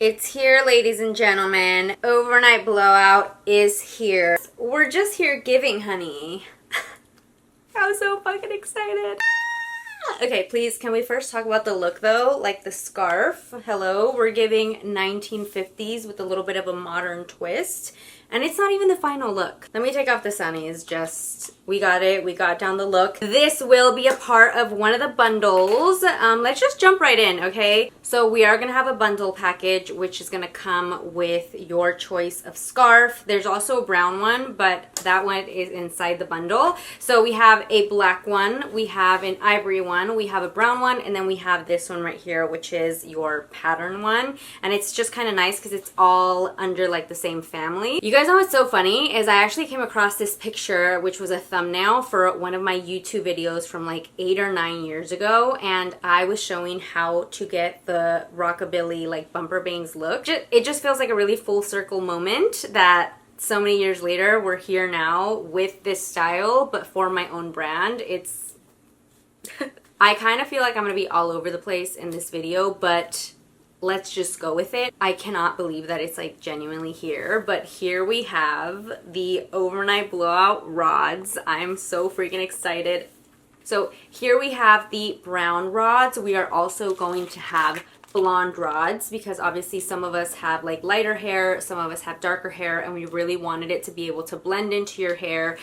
It's here, ladies and gentlemen. Overnight blowout is here. We're just here giving, honey. I'm so fucking excited. Okay, please, can we first talk about the look though? Like the scarf. Hello, we're giving 1950s with a little bit of a modern twist. And it's not even the final look. Let me take off the sunnies, just, we got it, we got down the look. This will be a part of one of the bundles. Let's just jump right in, okay? So we are gonna have a bundle package, which is gonna come with your choice of scarf. There's also a brown one, but that one is inside the bundle. So we have a black one, we have an ivory one, we have a brown one, and then we have this one right here, which is your pattern one. And it's just kind of nice because it's all under like the same family. You guys know what's so funny is I actually came across this picture, which was a thumbnail for one of my YouTube videos from like 8 or 9 years ago, and I was showing how to get the rockabilly like bumper bangs look. It just feels like a really full circle moment that so many years later we're here now with this style, but for my own brand. It's I kind of feel like I'm gonna be all over the place in this video, but let's just go with it. I cannot believe that it's like genuinely here, but here we have the overnight blowout rods. I'm so freaking excited. So here we have the brown rods. We are also going to have blonde rods because obviously some of us have like lighter hair, some of us have darker hair, and we really wanted it to be able to blend into your hair,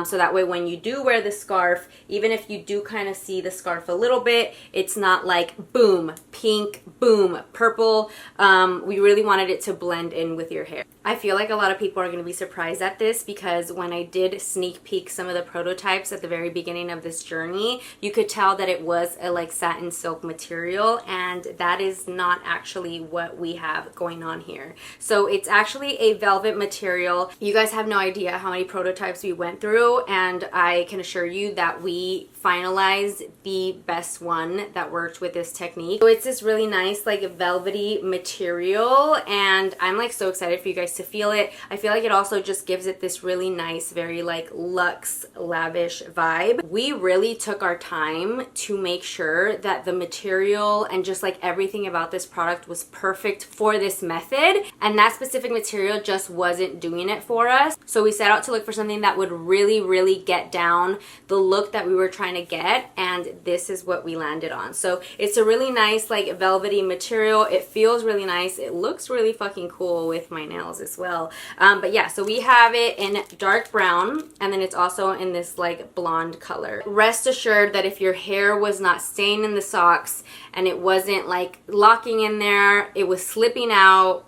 so that way when you do wear the scarf, even if you do kind of see the scarf a little bit, it's not like boom pink, boom purple. We really wanted it to blend in with your hair. I feel like a lot of people are going to be surprised at this because when I did sneak peek some of the prototypes at the very beginning of this journey, you could tell that it was a like satin silk material, and that is not actually what we have going on here. So it's actually a velvet material. You guys have no idea how many prototypes we went through, and I can assure you that we finalized the best one that worked with this technique. So it's this really nice like velvety material, and I'm like so excited for you guys to feel it. I feel like it also just gives it this really nice, very like luxe, lavish vibe. We really took our time to make sure that the material and just like everything about this product was perfect for this method, and that specific material just wasn't doing it for us. So we set out to look for something that would really get down the look that we were trying to get, and this is what we landed on. So it's a really nice like velvety material. It feels really nice. It looks really fucking cool with my nails as well. But yeah, so we have it in dark brown, and then it's also in this like blonde color. Rest assured that if your hair was not staying in the socks and it wasn't like locking in there, it was slipping out,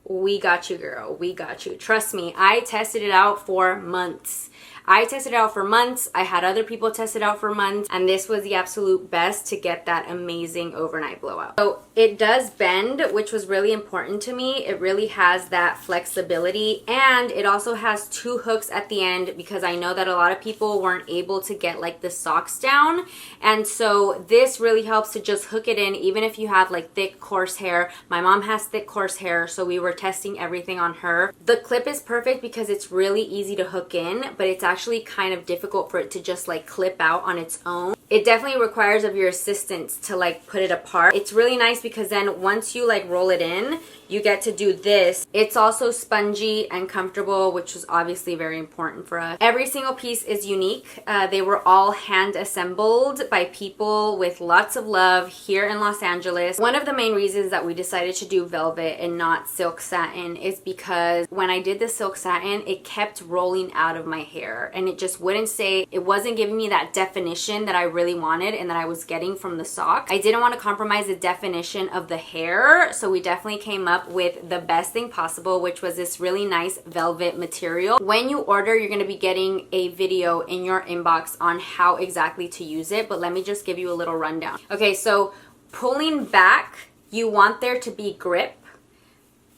we got you, girl. We got you. Trust me, I tested it out for months. I tested it out for months. I had other people test it out for months, and this was the absolute best to get that amazing overnight blowout. So it does bend, which was really important to me. It really has that flexibility, and it also has 2 hooks at the end because I know that a lot of people weren't able to get like the socks down, and so this really helps to just hook it in even if you have like thick coarse hair. My mom has thick coarse hair, so we were testing everything on her. The clip is perfect because it's really easy to hook in, but it's actually kind of difficult for it to just like clip out on its own. It definitely requires of your assistants to like put it apart. It's really nice because then once you like roll it in, you get to do this. It's also spongy and comfortable, which is obviously very important for us. Every single piece is unique. They were all hand assembled by people with lots of love here in Los Angeles. One of the main reasons that we decided to do velvet and not silk satin is because when I did the silk satin, it kept rolling out of my hair and it just wouldn't stay. It wasn't giving me that definition that I really wanted and that I was getting from the sock. I didn't want to compromise the definition of the hair, so we definitely came up with the best thing possible, which was this really nice velvet material. When you order, you're going to be getting a video in your inbox on how exactly to use it, but let me just give you a little rundown. Okay, so pulling back, you want there to be grip.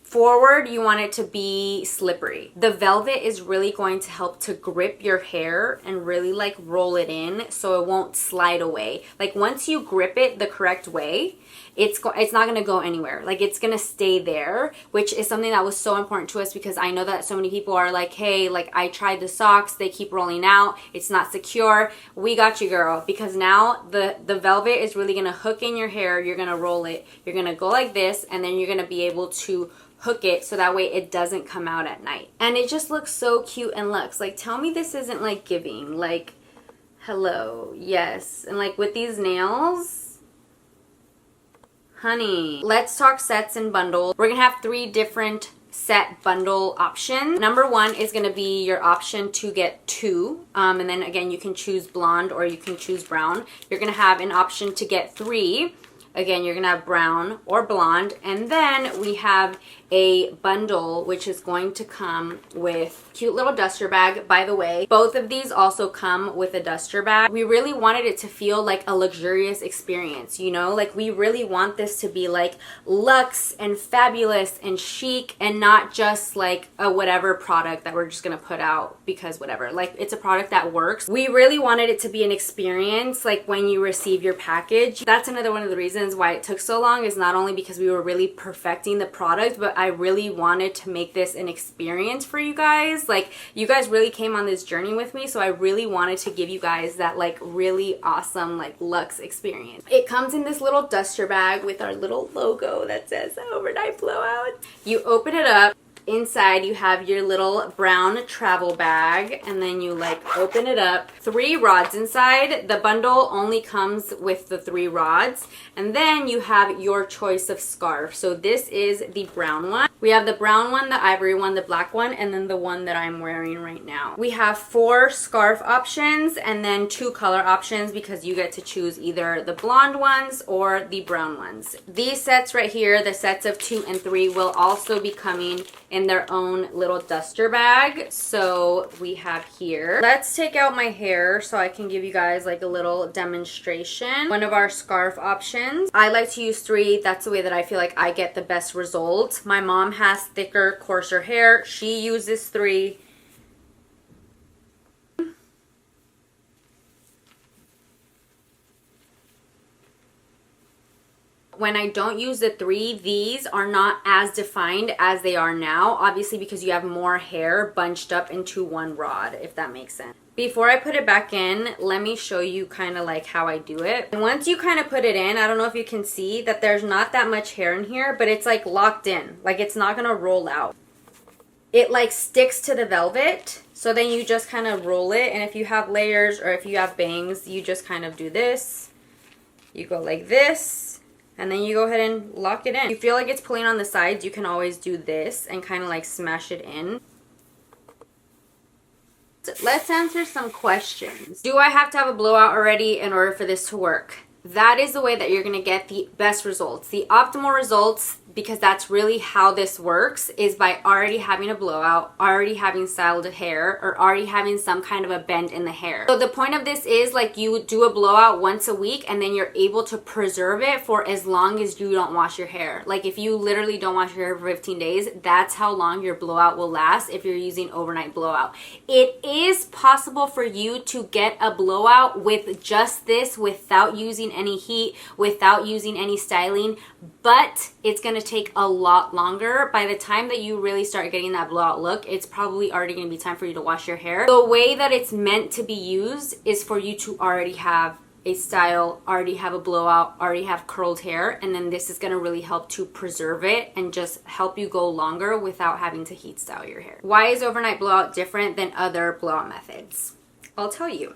Forward, you want it to be slippery. The velvet is really going to help to grip your hair and really like roll it in so it won't slide away. Like once you grip it the correct way, it's not going to go anywhere. Like, it's going to stay there, which is something that was so important to us because I know that so many people are like, hey, like, I tried the socks, they keep rolling out, it's not secure. We got you, girl, because now the velvet is really going to hook in your hair. You're going to roll it. You're going to go like this, and then you're going to be able to hook it so that way it doesn't come out at night. And it just looks so cute and luxe. Like, tell me this isn't like giving. Like, hello, yes. And like with these nails, honey. Let's talk sets and bundles. We're gonna have 3 different set bundle options. Number 1 is going to be your option to get 2, and then again you can choose blonde or you can choose brown. You're going to have an option to get 3. Again, you're going to have brown or blonde. And then we have a bundle, which is going to come with cute little duster bag. By the way, both of these also come with a duster bag. We really wanted it to feel like a luxurious experience, you know? Like, we really want this to be like luxe and fabulous and chic and not just like a whatever product that we're just going to put out because whatever. Like, it's a product that works. We really wanted it to be an experience, like when you receive your package. That's another one of the reasons why it took so long, is not only because we were really perfecting the product, but I really wanted to make this an experience for you guys. Like, you guys really came on this journey with me, so I really wanted to give you guys that like really awesome like luxe experience. It comes in this little duster bag with our little logo that says Overnight Blowout. You open it up. Inside you have your little brown travel bag, and then you like open it up. 3 rods inside. The bundle only comes with the 3 rods, and then you have your choice of scarf. So this is the brown one. We have the brown one, the ivory one, the black one, and then the one that I'm wearing right now. We have 4 scarf options and then 2 color options because you get to choose either the blonde ones or the brown ones. These sets right here, the sets of 2 and 3, will also be coming in their own little duster bag. So we have here, let's take out my hair so I can give you guys like a little demonstration. One of our scarf options. I like to use 3. That's the way that I feel like I get the best results. My mom has thicker, coarser hair. She uses 3. When I don't use the 3, these are not as defined as they are now, obviously because you have more hair bunched up into one rod, if that makes sense. Before I put it back in, let me show you kind of like how I do it. And once you kind of put it in, I don't know if you can see that there's not that much hair in here, but it's like locked in, like it's not gonna roll out. It like sticks to the velvet, so then you just kind of roll it, and if you have layers or if you have bangs, you just kind of do this. You go like this, and then you go ahead and lock it in. If you feel like it's pulling on the sides, you can always do this and kind of like smash it in. Let's answer some questions. Do I have to have a blowout already in order for this to work? That is the way that you're going to get the best results. The optimal results, because that's really how this works, is by already having a blowout, already having styled hair, or already having some kind of a bend in the hair. So the point of this is like you do a blowout once a week and then you're able to preserve it for as long as you don't wash your hair. Like if you literally don't wash your hair for 15 days, that's how long your blowout will last if you're using overnight blowout. It is possible for you to get a blowout with just this without using any heat, without using any styling, but it's going to take a lot longer. By the time that you really start getting that blowout look, it's probably already going to be time for you to wash your hair. The way that it's meant to be used is for you to already have a style, already have a blowout, already have curled hair, and then this is going to really help to preserve it and just help you go longer without having to heat style your hair. Why is overnight blowout different than other blowout methods? I'll tell you.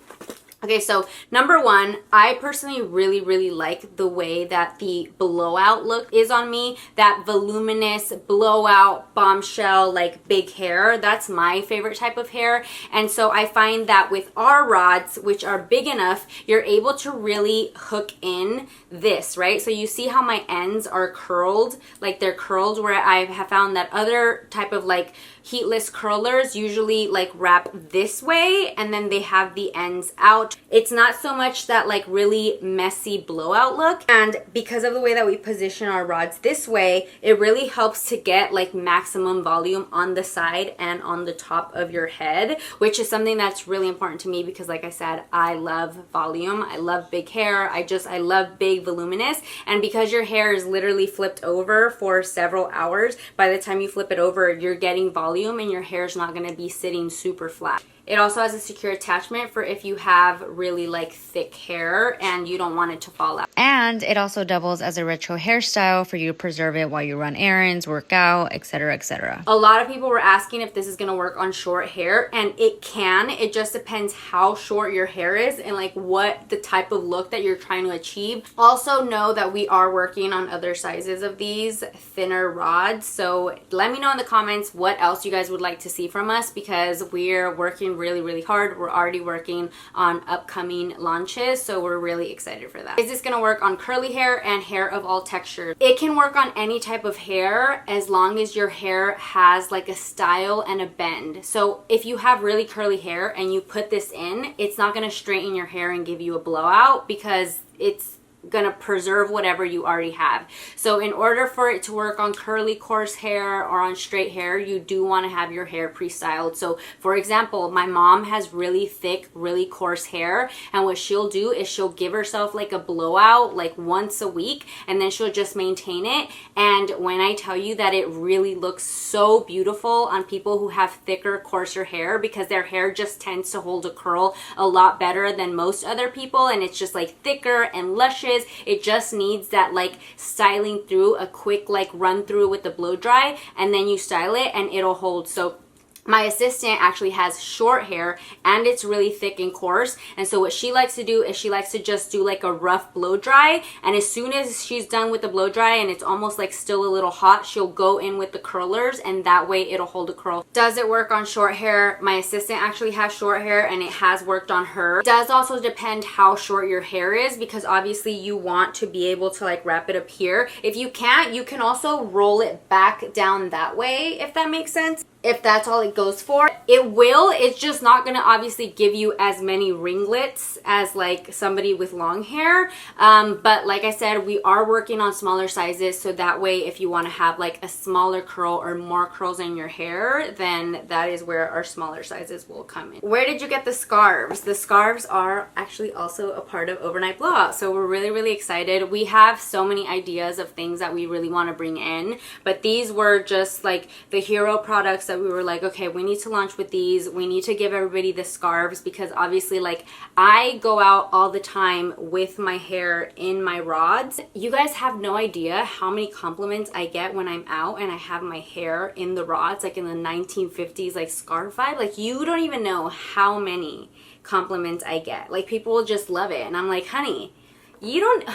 Okay, so number 1, I personally really like the way that the blowout look is on me. That voluminous blowout bombshell like big hair. That's my favorite type of hair. And so I find that with our rods, which are big enough, you're able to really hook in this, right? So you see how my ends are curled, like they're curled, where I have found that other type of like heatless curlers usually like wrap this way and then they have the ends out. out. It's not so much that like really messy blowout look, and because of the way that we position our rods this way, it really helps to get like maximum volume on the side and on the top of your head, which is something that's really important to me because like I said, I love volume. I love big hair. I love big voluminous, and because your hair is literally flipped over for several hours, by the time you flip it over, you're getting volume and your hair is not going to be sitting super flat. It also has a secure attachment for if you have really like thick hair and you don't want it to fall out. And it also doubles as a retro hairstyle for you to preserve it while you run errands, work out, etc., etc. A lot of people were asking if this is going to work on short hair, and it can. It just depends how short your hair is and like what the type of look that you're trying to achieve. Also know that we are working on other sizes of these thinner rods, so let me know in the comments what else you guys would like to see from us, because we're working really hard. We're already working on upcoming launches, so we're really excited for that. Is this gonna work on curly hair and hair of all textures? It can work on any type of hair as long as your hair has like a style and a bend. So if you have really curly hair and you put this in, it's not gonna straighten your hair and give you a blowout because it's gonna preserve whatever you already have. So in order for it to work on curly coarse hair or on straight hair, you do want to have your hair pre-styled. So for example, my mom has really thick, really coarse hair, and what she'll do is she'll give herself like a blowout like once a week, and then she'll just maintain it. And when I tell you that it really looks so beautiful on people who have thicker, coarser hair, because their hair just tends to hold a curl a lot better than most other people, and it's just like thicker and luscious. It just needs that like styling through, a quick like run through with the blow dry, and then you style it and it'll hold. So my assistant actually has short hair and it's really thick and coarse, and so what she likes to do is she likes to just do like a rough blow dry, and as soon as she's done with the blow dry and it's almost like still a little hot, she'll go in with the curlers, and that way it'll hold a curl. Does it work on short hair? My assistant actually has short hair and it has worked on her. It does also depend how short your hair is, because obviously you want to be able to like wrap it up here. If you can't, you can also roll it back down that way, if that makes sense. If that's all it goes for, it will. It's just not gonna obviously give you as many ringlets as like somebody with long hair. But like I said, we are working on smaller sizes, so that way if you want to have like a smaller curl or more curls in your hair, then that is where our smaller sizes will come in. Where did you get the scarves? The scarves are actually also a part of Overnight Blowout, so we're really excited. We have so many ideas of things that we really want to bring in, but these were just like the hero products that we were like, okay, we need to launch with these. We need to give everybody the scarves, because obviously like I go out all the time with my hair in my rods. You guys have no idea how many compliments I get when I'm out and I have my hair in the rods, like in the 1950s like scarf vibe. Like you don't even know how many compliments I get. Like people just love it, and I'm like, honey, you don't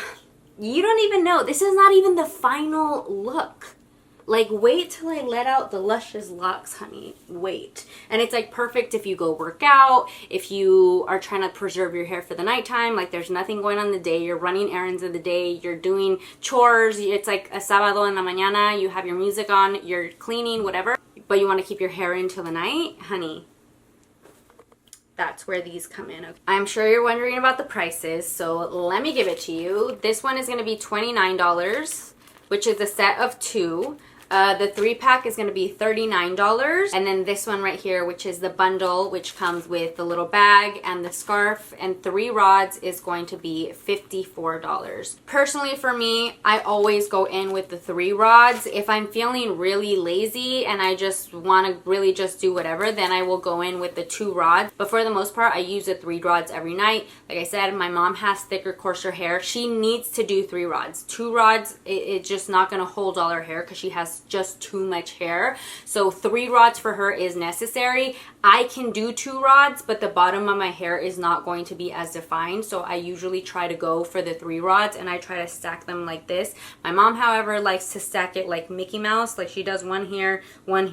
even know. This is not even the final look. Like, wait till I let out the luscious locks, honey. Wait. And it's like perfect if you go work out, if you are trying to preserve your hair for the nighttime, like there's nothing going on in the day, you're running errands in the day, you're doing chores, it's like a sábado en la mañana, you have your music on, you're cleaning, whatever, but you want to keep your hair in till the night, honey. That's where these come in. Okay. I'm sure you're wondering about the prices, so let me give it to you. This one is going to be $29, which is a set of 2. The 3-pack is going to be $39, and then this one right here, which is the bundle, which comes with the little bag and the scarf and 3 rods, is going to be $54. Personally, for me, I always go in with the 3 rods. If I'm feeling really lazy and I just want to really just do whatever, then I will go in with the 2 rods. But for the most part, I use the 3 rods every night. Like I said, my mom has thicker, coarser hair. She needs to do 3 rods. 2 rods, it's just not going to hold all her hair because she has just too much hair. So 3 rods for her is necessary. I can do 2 rods, but the bottom of my hair is not going to be as defined, so I usually try to go for the 3 rods, and I try to stack them like this. My mom, however, likes to stack it like Mickey Mouse, like she does one here, one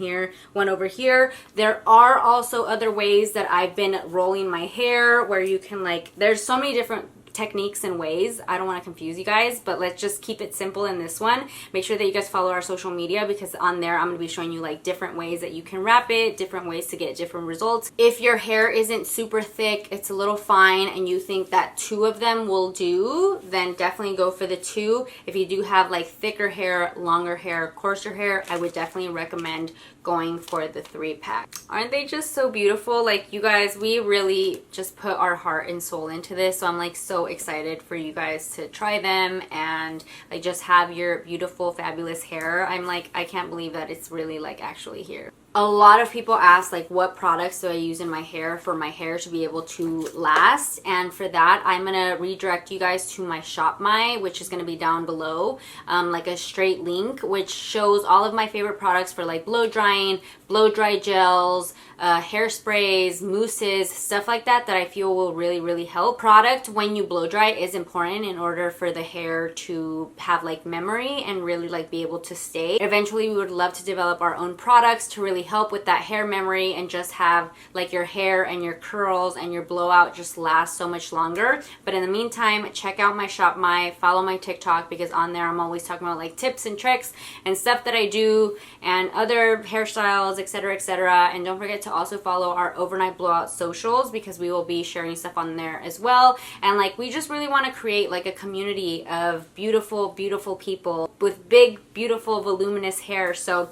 over here. There are also other ways that I've been rolling my hair where you can, like, there's so many different techniques and ways. I don't want to confuse you guys, but let's just keep it simple in this one. Make sure that you guys follow our social media, because on there I'm going to be showing you like different ways that you can wrap it, different ways to get different results. If your hair isn't super thick, it's a little fine, and you think that 2 of them will do, then definitely go for the 2. If you do have like thicker hair, longer hair, coarser hair, I would definitely recommend going for the 3-pack. Aren't they just so beautiful? Like, you guys, we really just put our heart and soul into this, so I'm like so excited for you guys to try them and like just have your beautiful, fabulous hair. I'm like, I can't believe that it's really like actually here. A lot of people ask like, what products do I use in my hair for my hair to be able to last? And for that, I'm gonna redirect you guys to my Shop My, which is gonna be down below, like a straight link, which shows all of my favorite products for like blow drying, blow dry gels, hairsprays, mousses, stuff like that I feel will really help. Product when you blow dry is important in order for the hair to have like memory and really like be able to stay. Eventually, we would love to develop our own products to really help with that hair memory and just have like your hair and your curls and your blowout just last so much longer. But in the meantime, check out my Shop My, follow my TikTok, because on there I'm always talking about like tips and tricks and stuff that I do and other hairstyles, etc, etc. And don't forget to also follow our Overnight Blowout socials, because we will be sharing stuff on there as well. And like, we just really want to create like a community of beautiful people with big, beautiful, voluminous hair. So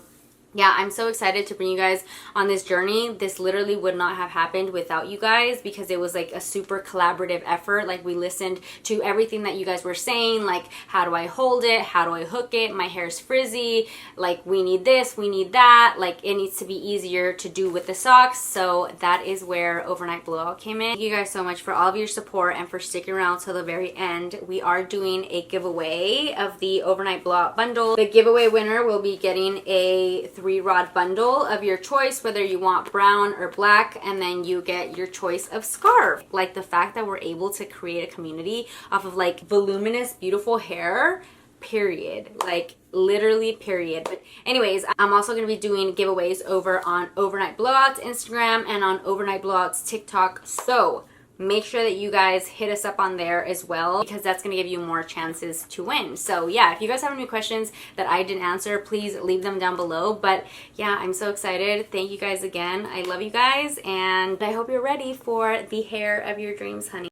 yeah, I'm so excited to bring you guys on this journey. This literally would not have happened without you guys, because it was like a super collaborative effort. Like, we listened to everything that you guys were saying, like, how do I hold it? How do I hook it? My hair's frizzy. Like, we need this, we need that. Like, it needs to be easier to do with the socks. So that is where Overnight Blowout came in. Thank you guys so much for all of your support and for sticking around till the very end. We are doing a giveaway of the Overnight Blowout bundle. The giveaway winner will be getting a 3-rod bundle of your choice, whether you want brown or black, and then you get your choice of scarf. Like, the fact that we're able to create a community off of like voluminous, beautiful hair, period. Like, literally, period. But anyways, I'm also going to be doing giveaways over on Overnight Blowout's Instagram and on Overnight Blowout's TikTok. So make sure that you guys hit us up on there as well, because that's going to give you more chances to win. So yeah, if you guys have any questions that I didn't answer, please leave them down below. But yeah, I'm so excited. Thank you guys again. I love you guys, and I hope you're ready for the hair of your dreams, honey.